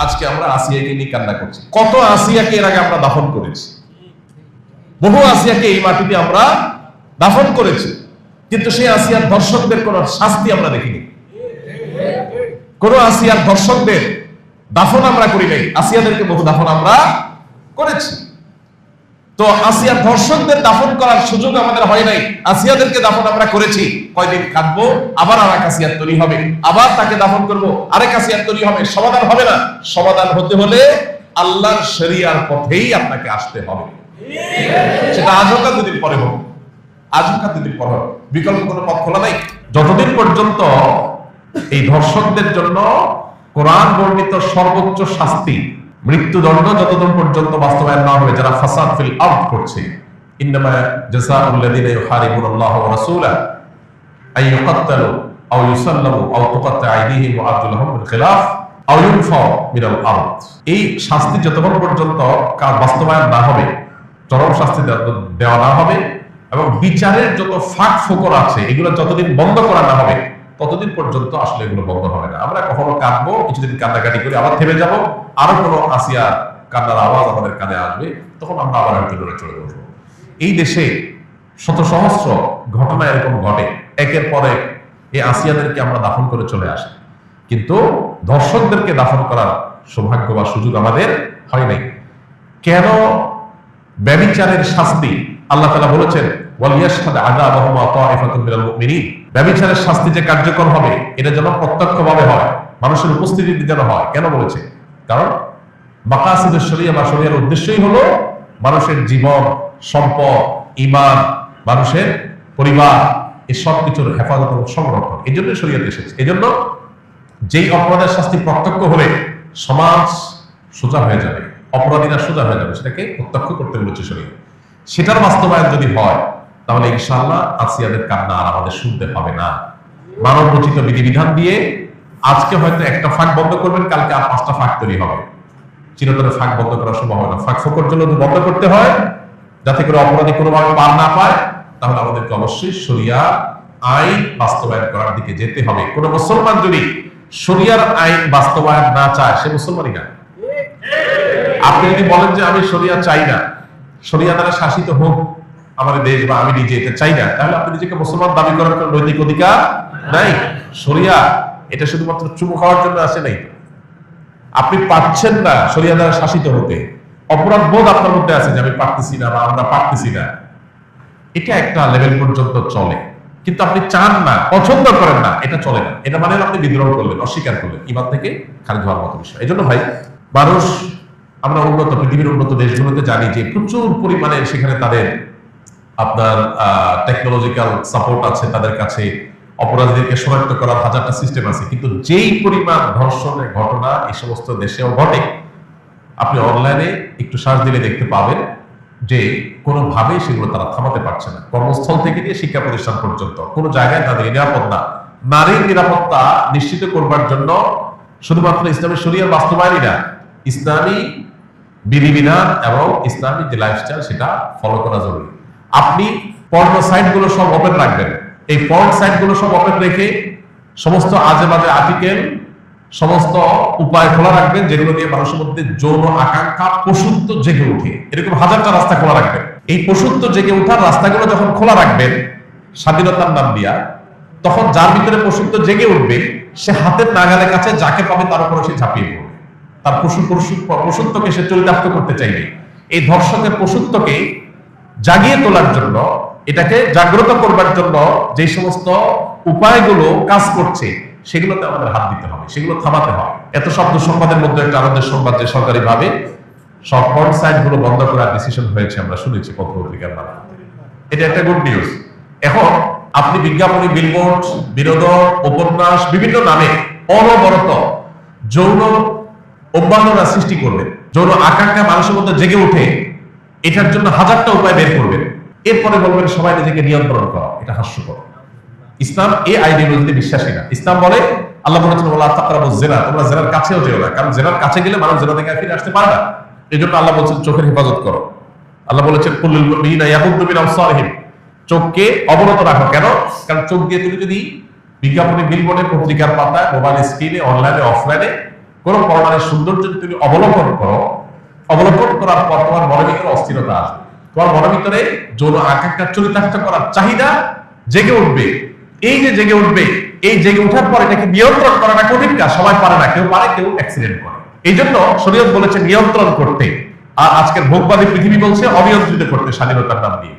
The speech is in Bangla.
আজকে আমরা আসিয়াকে নিয়ে কান্না করছি। কত আসিয়াকে এর আগে আমরা দাফন করেছি, বহু আসিয়াকে এই মাটিতে আমরা দাফন করেছি, কিন্তু সেই আসিয়ার ধর্ষকদের কোন শাস্তি আমরা দেখিনি। কোন আসিয়ার ধর্ষকদের দাফন আমরা করি নাই, আসিয়াদেরকে বহু দাফন আমরা করেছি। তো আসিয়ার ধর্ষকদের দাফন করার সুযোগ আমাদের হয় নাই, আসিয়াদেরকে দাফন আমরা করেছি। কয়দিন কাঁদবো, আবার আরেক আসিয়ার তৈরি হবে, আবার তাকে দাফন করব, আরেক আসিয়ার তৈরি হবে। সমাধান হবে না। সমাধান হতে হলে আল্লাহর শরিয়ার পথেই আপনাকে আসতে হবে। সেটা আজ হোক আর দুদিন পরে হোক, আজ হোক আর দুদিন পরে হোক, বিকল্প কোনো পথ খোলা নাই। যতদিন পর্যন্ত এই ধর্ষকদের জন্য কোরআন বর্ণিত সর্বোচ্চ শাস্তি মৃত্যুদণ্ড যতদিন পর্যন্ত বাস্তবায়ন না হবে, যারা ফাসাদ ফিল আরদ করছে, ইন্নামা জাযাউল লাযিনা ইউহারিবুনাল্লাহ ওয়া রাসূলাহু আন ইউকাত্তালু আও ইউসাল্লাবু আও তুকাত্তা আইদিহিম ওয়া আরজুলুহুম মিন খিলাফ আও ইউনফাউ মিনাল আরদ। এই শাস্তি যতক্ষণ পর্যন্ত বাস্তবায়ন না হবে, চরম শাস্তি দেওয়া না হবে, এবং বিচারের যত ফাঁক ফোকর আছে এগুলো যতদিন বন্ধ করা না হবে, ততদিন পর্যন্ত আসলে এগুলো বন্ধ হবে না। আমরা কখনো কাঁদবো, কিছুদিন কান্নাকাটি করে আবার থেমে যাব, আরো কোনো আসিয়া কান্নার আওয়াজ আমাদের কানে আসবে, তখন আমরা আবার একটু লড়ে চলে বসবো। এই দেশে শত সহস্র ঘটনা এরকম ঘটে, একের পর এক এই আসিয়াদেরকে আমরা দাফন করে চলে আসি, কিন্তু ধর্ষকদেরকে দাফন করার সৌভাগ্য বা সুযোগ আমাদের হয় নাই। কেন? ব্যভিচারের শাস্তি আল্লাহ তাআলা বলেছেন ওয়ালিয়াশহাদ আযাবাহুমা তা'iফাতুম মিনাল মুমিনিন। ব্যভিচারের শাস্তি যে কার্যকর হবে এটা যেন প্রত্যক্ষভাবে হয়, মানুষের উপস্থিতিতে যেন হয়। কেন বলেছে? কারণ মাকাসিদুশ শরিয়া বা শরিয়ার উদ্দেশ্যই হলো মানুষের জীবন, সম্পদ, ঈমান, মানুষের পরিবার, এই সব কিছুর হেফাজত এবং সংরক্ষণ। এই জন্য শরিয়ত এসেছে। এই জন্য যেই অপরাধের শাস্তি প্রত্যক্ষ হলে সমাজ সোজা হয়ে যাবে, অপরাধীরা সোজা হয়ে যাবে, সেটাকে প্রত্যক্ষ করতে বলেছে শরিয়ত। সেটার বাস্তবায়ন যদি হয় তাহলে ইনশাআল্লাহ আসিয়াদের কান্না আর আমাদের শুনতে হবে না। মানব রচিত বিধিবিধান দিয়ে আজকে হয়তো একটা ফাঁক বন্ধ করবেন, কালকে আর 5টা ফাঁক তৈরি হবে। চিরতরে ফাঁক বন্ধ করা সম্ভব হয় না। ফাঁক ফোকর জন্য বন্ধ করতে হয়, যাতে করে অপরাধী কোনোভাবে পার না পায়, তাহলে আমাদেরকে অবশ্যই শরিয়া আইন বাস্তবায়ন করার দিকে যেতে হবে। কোন মুসলমান যদি শরিয়ার আইন বাস্তবায়ন না চায়, সে মুসলমানই না। আপনি যদি বলেন যে আমি শরিয়া চাই না, শরিয়া দ্বারা শাসিত হোক আমাদের দেশ বা আমি নিজে এটা চাই না, তাহলে আপনি নিজেকে মুসলমান দাবি করার কোনো নৈতিক অধিকার নাই। শরিয়া এটা শুধুমাত্র চুমু খাওয়ার জন্য আসে নাই। আপনি পারছেন না শরিয়া দ্বারা শাসিত হতে, অপরাধ বোধ আপনার মধ্যে আছে যে আমি পারতেছি না বা আমরা পারতেছি না, এটা একটা লেভেল পর্যন্ত চলে। কিন্তু আপনি চান না, পছন্দ করেন না, এটা চলে না। এটা মানে আপনি বিদ্রোহ করলেন, অস্বীকার করলেন, ঈমান থেকে খারিজ হওয়ার মতো বিষয়। এই জন্য ভাই, মানুষ, আমরা উন্নত পৃথিবীর উন্নত দেশগুলোতে জানি যে প্রচুর পরিমাণে সেখানে তাদের আপনার টেকনোলজিক্যাল সাপোর্ট আছে, তাদের কাছে অপরাধীদেরকে শনাক্ত করার হাজারটা সিস্টেম আছে, কিন্তু যেই পরিমাণ ধর্ষণের ঘটনা এই সমস্ত দেশেও ঘটে, আপনি অনলাইনে একটু সার্চ দিলে দেখতে পাবেন যে কোনোভাবেই সেগুলো তারা থামাতে পারছে না। কর্মস্থল থেকে নিয়ে শিক্ষা প্রতিষ্ঠান পর্যন্ত কোনো জায়গায় তাদের নিরাপদ না। নারীর নিরাপত্তা নিশ্চিত করবার জন্য শুধুমাত্র ইসলামী শরিয়ার বাস্তবায়নই না, ইসলামী বিধিবিধান এবং ইসলামী যে লাইফস্টাইল সেটা ফলো করা জরুরি। আপনি পর্ন সাইট গুলো সব ওপেন রাখবেন, এই পর্ন সাইট গুলো সব ওপেন রেখে সমস্ত আজে বাজে আর্টিকেল, সমস্ত উপায় খোলা রাখবেন যেগুলো দিয়ে মানুষের মধ্যে যৌন আকাঙ্ক্ষা পশুত্ব জেগে উঠে। এরকম হাজারটা রাস্তা খোলা রাখবেন। এই পশুত্ব জেগে ওঠার রাস্তাগুলো যখন খোলা রাখবেন স্বাধীনতার নাম দিয়া, তখন যার ভিতরে পশুত্ব জেগে উঠবে সে হাতের নাগালের কাছে যাকে পাবে তার উপরে সে ঝাঁপিয়ে পড়বে, তার পশুত্বকে সে চরিতার্থ করতে চাইবে। এই ধর্ষকের পশুত্বকে জাগিয়ে তোলার জন্য, এটাকে জাগ্রত করবার জন্য যে সমস্ত উপায়গুলো কাজ করছে সেগুলোতে আমাদের হাত দিতে হবে, সেগুলো থামাতে হবে। এত শব্দ সংবাদের মধ্যে একটা আনন্দের সংবাদ যে সরকারি ভাবে সব পর্ন সাইট গুলো বন্ধ করার ডিসিশন হয়েছে, আমরা শুনেছি পত্র পত্রিকার মাধ্যমে। এটা একটা গুড নিউজ। এখন আপনি বিজ্ঞাপনী, বিলবোর্ড, বিনোদন, উপন্যাস, বিভিন্ন নামে অনবরত যৌন অভ্যন্তরা সৃষ্টি করবেন, যৌন আকাঙ্ক্ষা মানুষের মধ্যে জেগে উঠে, এটার জন্য হাজারটা উপায় বের করবেন। এরপরে বলবেন সবাই নিজেকে নিয়ন্ত্রণ করা। এটা হাস্যকর। ইসলাম এই আইডিওলজিতে বিশ্বাসী না। ইসলাম বলে, আল্লাহ বলেছেন ওয়ালা তাকরাবুজ জিনা, তোমরা জিনার কাছেও যেও না, কারণ জিনার কাছে গেলে মানুষ জিনা থেকে ফিরে আসতে পারে না। এজন্য আল্লাহ বলেছেন চোখের হেফাজত করো। আল্লাহ বলেছেন কুল্লুল মুমিনিনা ইয়াগুদ্দু মিন আবসারিহিম, চোখকে অবনত রাখো। কেন? কারণ চোখ দিয়ে তুমি যদি বিজ্ঞাপনে, বিলবোর্ডে, পত্রিকার পাতায়, মোবাইল স্ক্রিনে, অনলাইনে, অফলাইনে কোন পরমাণের সৌন্দর্য যদি তুমি অবলোকন করো, অবলোকন করার পর তোমার মনের ভিতরে অস্থিরতা আসবে, তোমার মনের ভিতরে যৌন আকাঙ্ক্ষা চরিতার্থ করার চাহিদা জেগে উঠবে। এই যে জেগে উঠবে, এই জেগে ওঠার পর এটাকে নিয়ন্ত্রণ করাটা কঠিন কাজ, সবাই পারে না, কেউ পারে, কেউ অ্যাক্সিডেন্ট করে। এই জন্য শরীয়ত বলেছে নিয়ন্ত্রণ করতে, আর আজকের ভোগবাদী পৃথিবী বলছে অনিয়ন্ত্রিত করতে, স্বাধীনতার নাম দিয়ে।